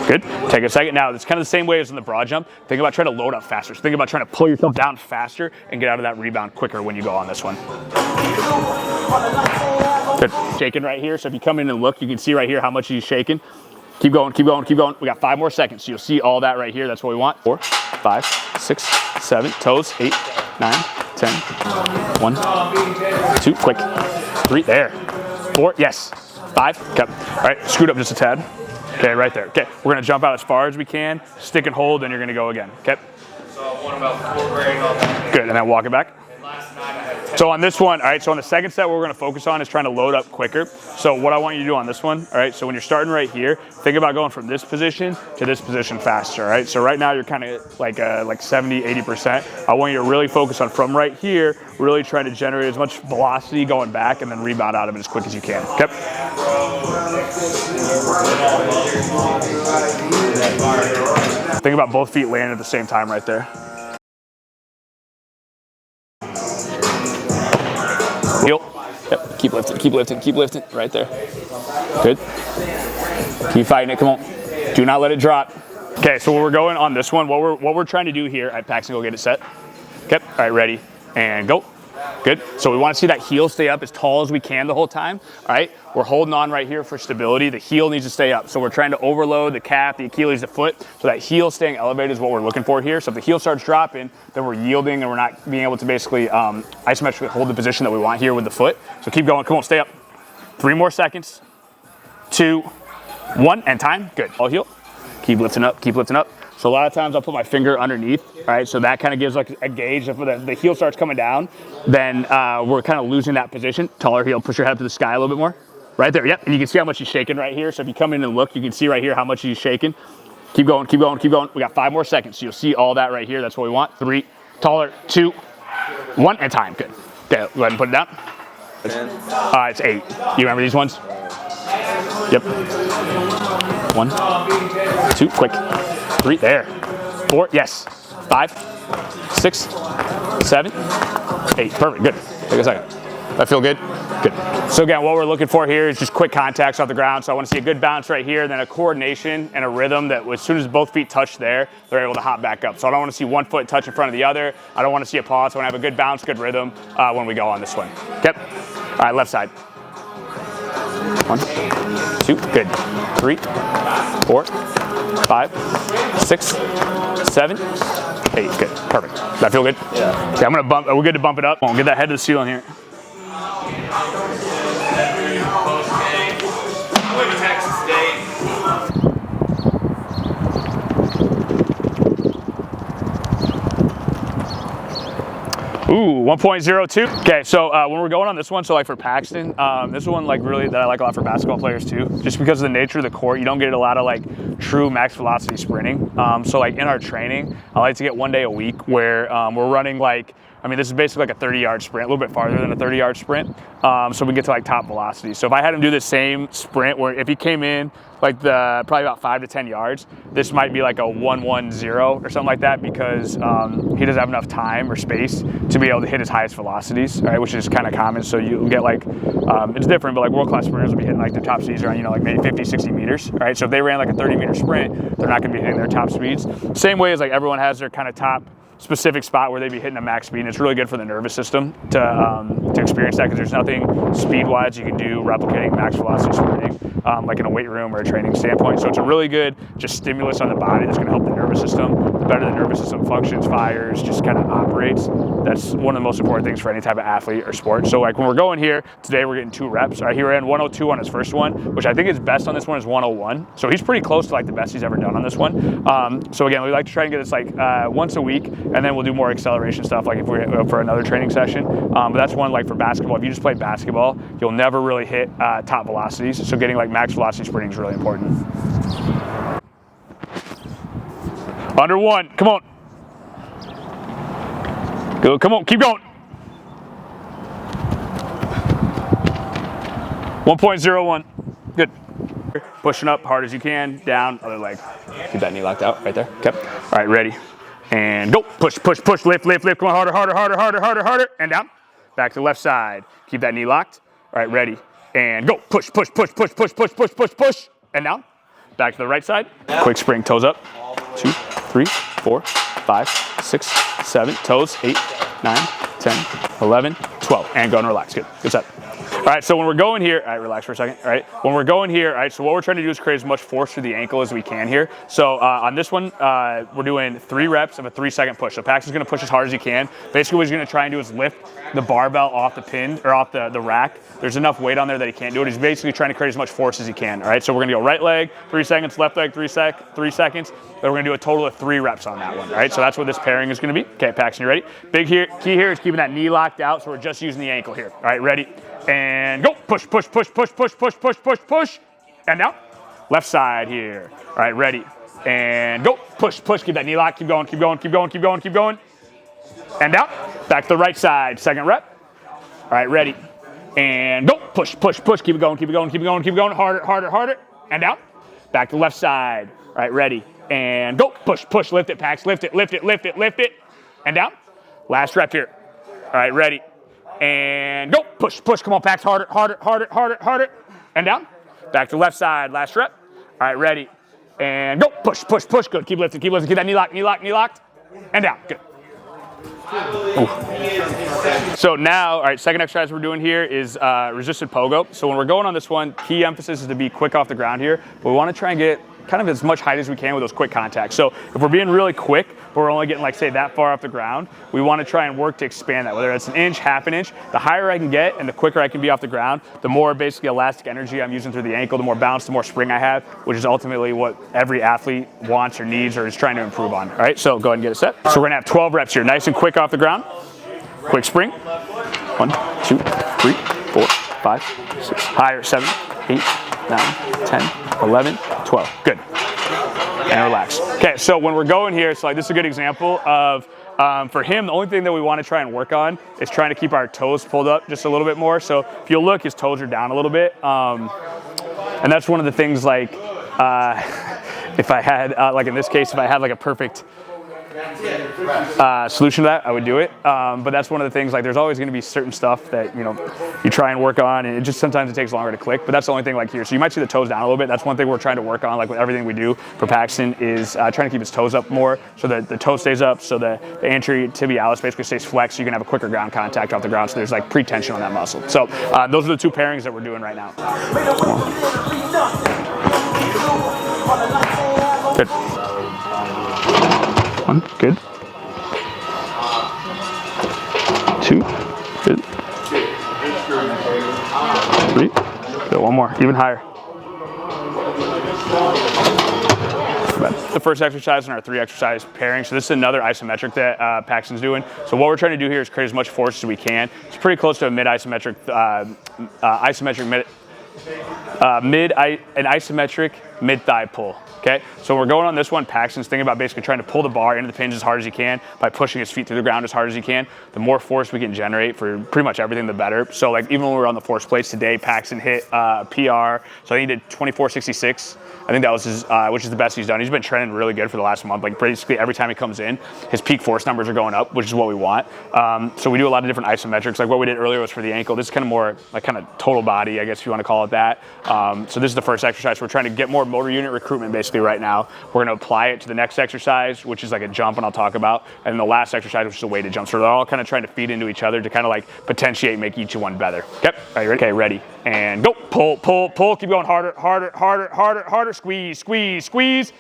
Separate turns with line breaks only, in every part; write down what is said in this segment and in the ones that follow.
Good. Take a second. Now, it's kind of the same way as in the broad jump. Think about trying to load up faster. So think about trying to pull yourself down faster and get out of that rebound quicker when you go on this one. Good. Shaking right here. So if you come in and look, you can see right here how much he's shaking. Keep going, keep going, keep going. We got 5 more seconds. So you'll see all that right here. That's what we want. 4, 5, 6, 7, toes, 8, 9, 10. 1, 2, quick. 3, there. 4, yes. 5, okay. All right, scoot up just a tad. Okay, right there. Okay, we're gonna jump out as far as we can, stick and hold, then you're gonna go again. Okay.
So I want about 4 grade on that.
Good, and then walk it back. So on this one, all right, so on the second set, what we're gonna focus on is trying to load up quicker. So what I want you to do on this one, all right, so when you're starting right here, think about going from this position to this position faster, all right? So right now you're kind of like 70, 80%. I want you to really focus on from right here, really trying to generate as much velocity going back and then rebound out of it as quick as you can, okay? Think about both feet landing at the same time right there. Heel. Yep. Keep lifting, keep lifting, keep lifting. Right there. Good. Keep fighting it. Come on. Do not let it drop. Okay, so when we're going on this one, what we're trying to do here, all right, Paxton, go get it set. Okay. All right, ready. And go. Good. So we want to see that heel stay up as tall as we can the whole time. All right. We're holding on right here for stability. The heel needs to stay up. So we're trying to overload the calf, the Achilles, the foot. So that heel staying elevated is what we're looking for here. So if the heel starts dropping, then we're yielding and we're not being able to basically isometrically hold the position that we want here with the foot. So keep going. Come on, stay up. 3 more seconds. 2, 1, and time. Good. All heel. Keep lifting up. Keep lifting up. So a lot of times I'll put my finger underneath, all right? So that kind of gives like a gauge. If the heel starts coming down, then we're kind of losing that position. Taller heel, push your head up to the sky a little bit more. Right there, yep. And you can see how much he's shaking right here. So if you come in and look, you can see right here how much he's shaking. Keep going, keep going, keep going. We got 5 more seconds. So you'll see all that right here. That's what we want. 3, taller, 2, 1, and time. Good. Okay, go ahead and put it down. It's 8. You remember these ones? Yep. 1, 2, quick. 3, there. 4, yes. 5, 6, 7, 8. Perfect, good. Take a second. That feel good? Good. So again, what we're looking for here is just quick contacts off the ground. So I want to see a good bounce right here, then a coordination and a rhythm that as soon as both feet touch there, they're able to hop back up. So I don't want to see one foot touch in front of the other. I don't want to see a pause. I want to have a good bounce, good rhythm when we go on this one. Okay? All right, left side. 1, 2, good. 3, 4, 5, 6, 7, 8. Good. Perfect. Does that feel good? Yeah. Okay, I'm gonna bump. We're good to bump it up. Come on, get that head to the ceiling here. Ooh, 1.02. Okay, so when we're going on this one, so like for Paxton, this one like really that I like a lot for basketball players too, just because of the nature of the court, you don't get a lot of like true max velocity sprinting. So like in our training, I like to get 1 day a week where we're running like, I mean, this is basically like a 30-yard sprint, a little bit farther than a 30-yard sprint. So we get to like top velocity. So if I had him do the same sprint where if he came in like probably about 5 to 10 yards, this might be like a 1-1-0 or something like that because he doesn't have enough time or space to be able to hit his highest velocities, right? Which is kind of common. So you get like, it's different, but like world-class sprinters will be hitting like their top speeds around, like maybe 50, 60 meters, right? So if they ran like a 30-meter sprint, they're not gonna be hitting their top speeds. Same way as like everyone has their kind of top specific spot where they'd be hitting a max speed, and it's really good for the nervous system to experience that because there's nothing speed-wise you can do replicating max velocity sprinting like in a weight room or a training standpoint. So it's a really good just stimulus on the body that's going to help the nervous system. The better the nervous system functions, fires, just kind of operates. That's one of the most important things for any type of athlete or sport. So like when we're going here, today we're getting 2 reps. All right, he ran 102 on his first one, which I think his best on this one is 101. So he's pretty close to like the best he's ever done on this one. So again, we like to try and get this like once a week, and then we'll do more acceleration stuff like if we're for another training session. But that's one like for basketball. If you just play basketball, you'll never really hit top velocities. So getting like max velocity sprinting is really important. Under 1, come on. Go, come on, keep going. 1.01, good. Pushing up hard as you can, down, other leg. Keep that knee locked out right there, okay. All right, ready, and go. Push, push, push, lift, lift, lift, come on, harder, harder, harder, harder, harder, harder, and down. Back to the left side, keep that knee locked. All right, ready, and go. Push, push, push, push, push, push, push, push, push, and down. Back to the right side. Quick spring, toes up. 2, 3, 4, 5, 6, 7, toes, 8, 9, 10, 11, 12, and go and relax. Good, good set. All right, so when we're going here, all right, relax for a second, all right? When we're going here, all right, so what we're trying to do is create as much force through the ankle as we can here. So on this one, we're doing 3 reps of a 3-second push. So Paxton's gonna push as hard as he can. Basically what he's gonna try and do is lift the barbell off the pin, or off the rack. There's enough weight on there that he can't do it. He's basically trying to create as much force as he can, all right? So we're gonna go right leg, 3 seconds, left leg, 3 seconds. Then we're gonna do a total of 3 reps on that one, all right? So that's what this pairing is gonna be. Okay, Paxton, you ready? Key here is keeping that knee locked out, so we're just using the ankle here. All right, ready? And go. Push, push, push, push, push, push, push, push, push. And down. Left side here. All right, ready? And go. Push, push, keep that knee locked. Keep going, keep going, keep going, keep going, keep going. And down. Back to the right side. 2nd rep. All right, ready? And go. Push, push, push. Keep it going, keep it going, keep it going, keep it going. Harder, harder, harder. And down. Back to the left side. All right, ready? And go. Push, push, lift it, Pax. Lift it, lift it, lift it, lift it. And down. Last rep here. All right, ready? And go. Push, push. Come on, Pax. Harder, harder, harder, harder, harder. And down. Back to the left side. Last rep. All right, ready? And go. Push, push, push. Good. Keep lifting, keep lifting. Keep that knee locked, knee locked, knee locked. And down. Good. Ooh. So now, all right, second exercise we're doing here is resisted pogo. So when we're going on this one, key emphasis is to be quick off the ground here. But we want to try and get kind of as much height as we can with those quick contacts. So if we're being really quick, but we're only getting, like, say, that far off the ground, we want to try and work to expand that, whether it's an inch, half an inch. The higher I can get and the quicker I can be off the ground, the more basically elastic energy I'm using through the ankle, the more bounce, the more spring I have, which is ultimately what every athlete wants or needs or is trying to improve on. All right, so go ahead and get a set. So we're gonna have 12 reps here, nice and quick off the ground. Quick spring. 1, 2, 3, 4, 5, 6, higher, 7, 8, 9, 10, 11, 12. Good. And relax. Okay, so when we're going here, so like this is a good example of, for him, the only thing that we want to try and work on is trying to keep our toes pulled up just a little bit more. So if you'll look, his toes are down a little bit. And that's one of the things, like, if I had, like in this case, if I had like a perfect solution to that, I would do it. But that's one of the things, like, there's always going to be certain stuff that, you know, you try and work on, and it just sometimes it takes longer to click. But that's the only thing, like, here. So you might see the toes down a little bit. That's one thing we're trying to work on, like with everything we do for Paxton, is trying to keep his toes up more, so that the toe stays up, so the anterior tibialis basically stays flexed, so you can have a quicker ground contact off the ground, so there's like pre-tension on that muscle. So those are the 2 pairings that we're doing right now. Good. 1, good. 2, good. 3, good. 1 more, even higher. The first exercise in our 3 exercise pairing. So this is another isometric that Paxton's doing. So what we're trying to do here is create as much force as we can. It's pretty close to a mid-isometric, isometric mid-thigh pull. Okay, so we're going on this one. Paxton's thinking about basically trying to pull the bar into the pins as hard as he can by pushing his feet through the ground as hard as he can. The more force we can generate for pretty much everything, the better. So like even when we were on the force plates today, Paxton hit PR. So he did 24.66. I think that was his, which is the best he's done. He's been trending really good for the last month. Like basically every time he comes in, his peak force numbers are going up, which is what we want. So we do a lot of different isometrics. Like what we did earlier was for the ankle. This is kind of more like kind of total body, I guess if you want to call it that. So this is the first exercise. We're trying to get more motor unit recruitment basically right now. We're going to apply it to the next exercise, which is like a jump, and I'll talk about, and then the last exercise, which is a weighted jump. So they're all kind of trying to feed into each other to kind of like potentiate, make each one better. Okay, are you ready? Okay, ready, and go. Pull, pull, pull. Keep going harder, harder, harder, harder, harder. Squeeze, squeeze, squeeze,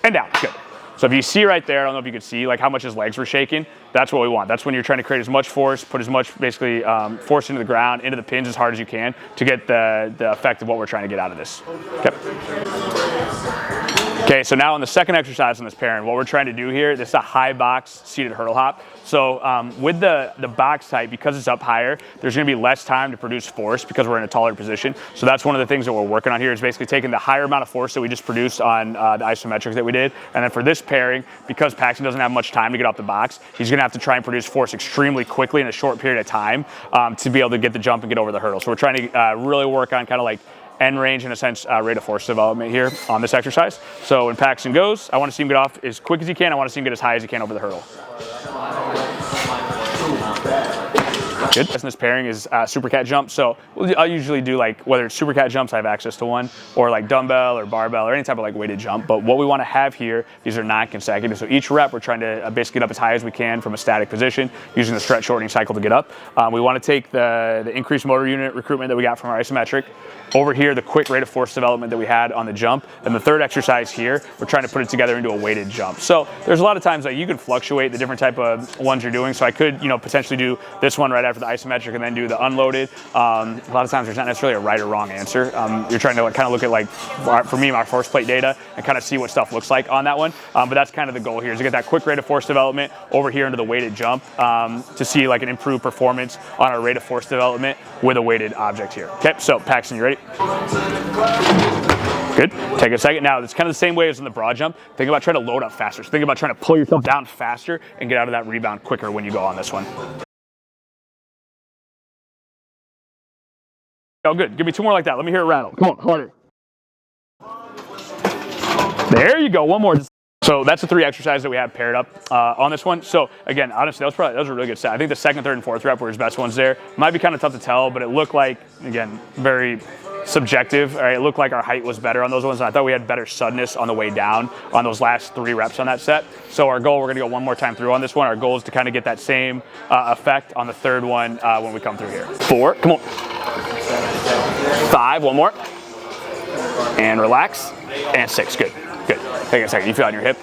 and down. Good. So if you see right there, I don't know if you could see like how much his legs were shaking. That's what we want. That's when you're trying to create as much force, put as much basically force into the ground, into the pins as hard as you can to get the effect of what we're trying to get out of this. Okay. Okay, so now on the second exercise in this pairing, what we're trying to do here, this is a high box seated hurdle hop. So with the box type, because it's up higher, there's gonna be less time to produce force because we're in a taller position. So that's one of the things that we're working on here, is basically taking the higher amount of force that we just produced on the isometric that we did. And then for this pairing, because Paxton doesn't have much time to get off the box, he's gonna have to try and produce force extremely quickly in a short period of time to be able to get the jump and get over the hurdle. So we're trying to really work on kind of like end range, in a sense, rate of force development here on this exercise. So when Paxton goes, I want to see him get off as quick as he can. I want to see him get as high as he can over the hurdle. Good. This pairing is Supercat jump. So I'll usually do like, whether it's Supercat jumps, I have access to one, or like dumbbell or barbell or any type of like weighted jump. But what we want to have here, these are non-consecutive. So each rep, we're trying to basically get up as high as we can from a static position using the stretch shortening cycle to get up. We want to take the increased motor unit recruitment that we got from our isometric. Over here, the quick rate of force development that we had on the jump. And the third exercise here, we're trying to put it together into a weighted jump. So there's a lot of times that you can fluctuate the different type of ones you're doing. So I could, potentially do this one right after the isometric and then do the unloaded. A lot of times there's not necessarily a right or wrong answer. You're trying to kind of look at, like, for me, my force plate data and kind of see what stuff looks like on that one. But that's kind of the goal here, is to get that quick rate of force development over here into the weighted jump to see like an improved performance on our rate of force development with a weighted object here. Okay, so Paxton, you ready? Good. Take a second. Now, it's kind of the same way as in the broad jump. Think about trying to load up faster. So think about trying to pull yourself down faster and get out of that rebound quicker when you go on this one. Oh, good. Give me 2 more like that. Let me hear it rattle. Come on, harder. There you go. 1 more. So that's the 3 exercises that we have paired up on this one. So again, honestly, that was a really good set. I think the second, third, and fourth rep were his best ones there. Might be kind of tough to tell, but it looked like, again, very subjective. All right, it looked like our height was better on those ones, and I thought we had better suddenness on the way down on those last 3 reps on that set. So our goal, we're gonna go 1 more time through on this one. Our goal is to kind of get that same effect on the third one when we come through here. 4, come on. 5, 1 more. And relax. And 6, good. Good. Take a second. You feel it on your hip?